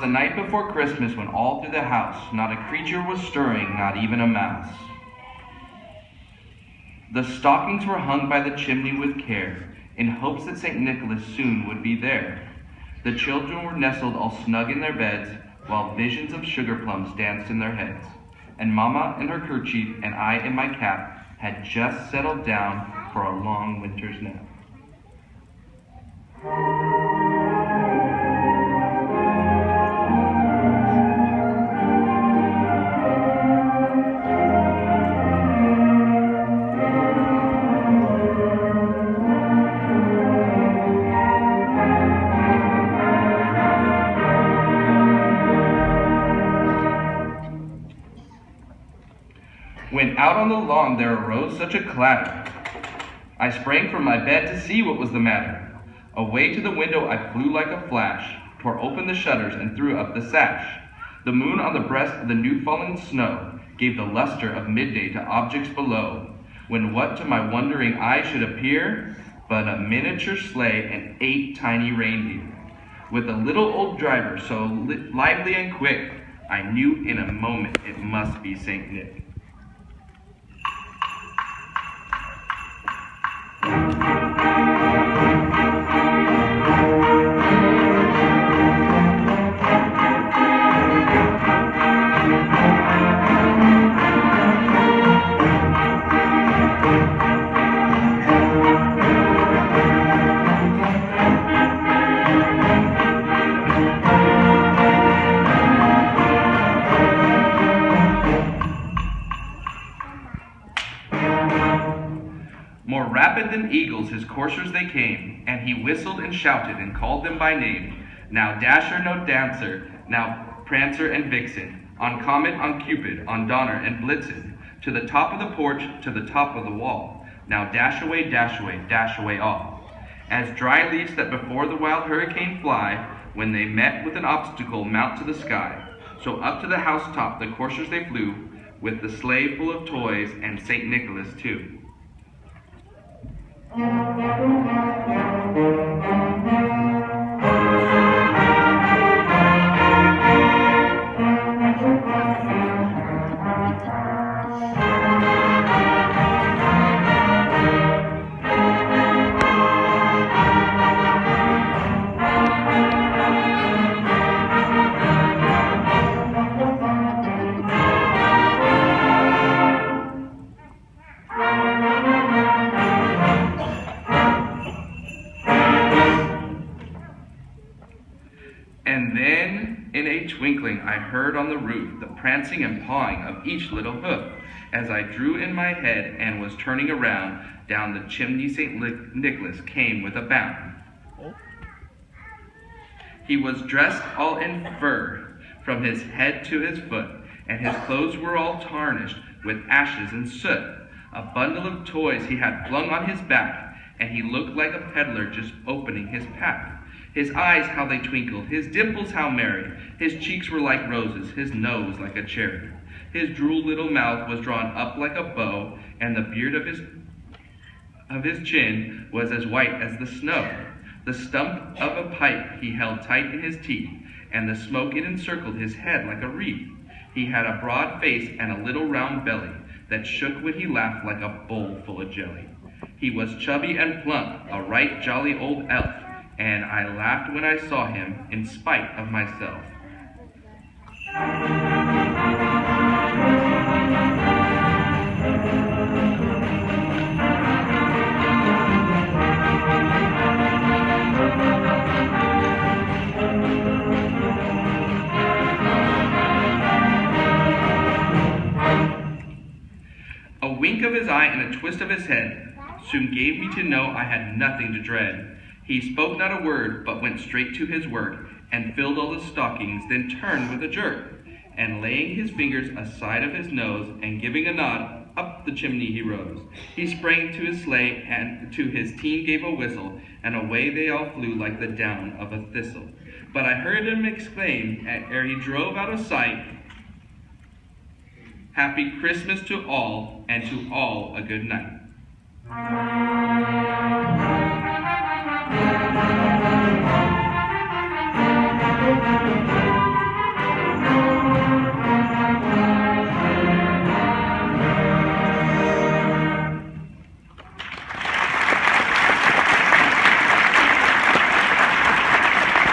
the night before Christmas when all through the house not a creature was stirring, not even a mouse. The stockings were hung by the chimney with care, in hopes that St. Nicholas soon would be there. The children were nestled all snug in their beds, while visions of sugar plums danced in their heads. And Mama in her kerchief and I in my cap had just settled down for a long winter's nap. When out on the lawn there arose such a clatter, I sprang from my bed to see what was the matter. Away to the window I flew like a flash, tore open the shutters and threw up the sash. The moon on the breast of the new-fallen snow gave the luster of midday to objects below, when what to my wondering eye should appear but a miniature sleigh and 8 tiny reindeer. With a little old driver so lively and quick, I knew in a moment it must be St. Nick. More rapid than eagles his coursers they came, and he whistled and shouted and called them by name. Now Dasher, no Dancer, now Prancer and Vixen, on Comet, on Cupid, on Donner and Blitzen, to the top of the porch, to the top of the wall. Now dash away all. As dry leaves that before the wild hurricane fly, when they met with an obstacle mount to the sky. So up to the housetop the coursers they flew, with the sleigh full of toys and St. Nicholas too. And then, in a twinkling, I heard on the roof the prancing and pawing of each little hoof, as I drew in my head and was turning around, down the chimney St. Nicholas came with a bound. He was dressed all in fur, from his head to his foot, and his clothes were all tarnished with ashes and soot. A bundle of toys he had flung on his back, and he looked like a peddler just opening his pack. His eyes, how they twinkled, his dimples how merry, his cheeks were like roses, his nose like a cherry. His droll little mouth was drawn up like a bow, and the beard of his chin was as white as the snow. The stump of a pipe he held tight in his teeth, and the smoke it encircled his head like a wreath. He had a broad face and a little round belly that shook when he laughed like a bowl full of jelly. He was chubby and plump, a right jolly old elf, and I laughed when I saw him in spite of myself. A wink of his eye and a twist of his head soon gave me to know I had nothing to dread. He spoke not a word, but went straight to his work, and filled all the stockings, then turned with a jerk, and laying his fingers aside of his nose, and giving a nod, up the chimney he rose. He sprang to his sleigh, and to his team gave a whistle, and away they all flew like the down of a thistle. But I heard him exclaim, ere he drove out of sight, "Happy Christmas to all, and to all a good night."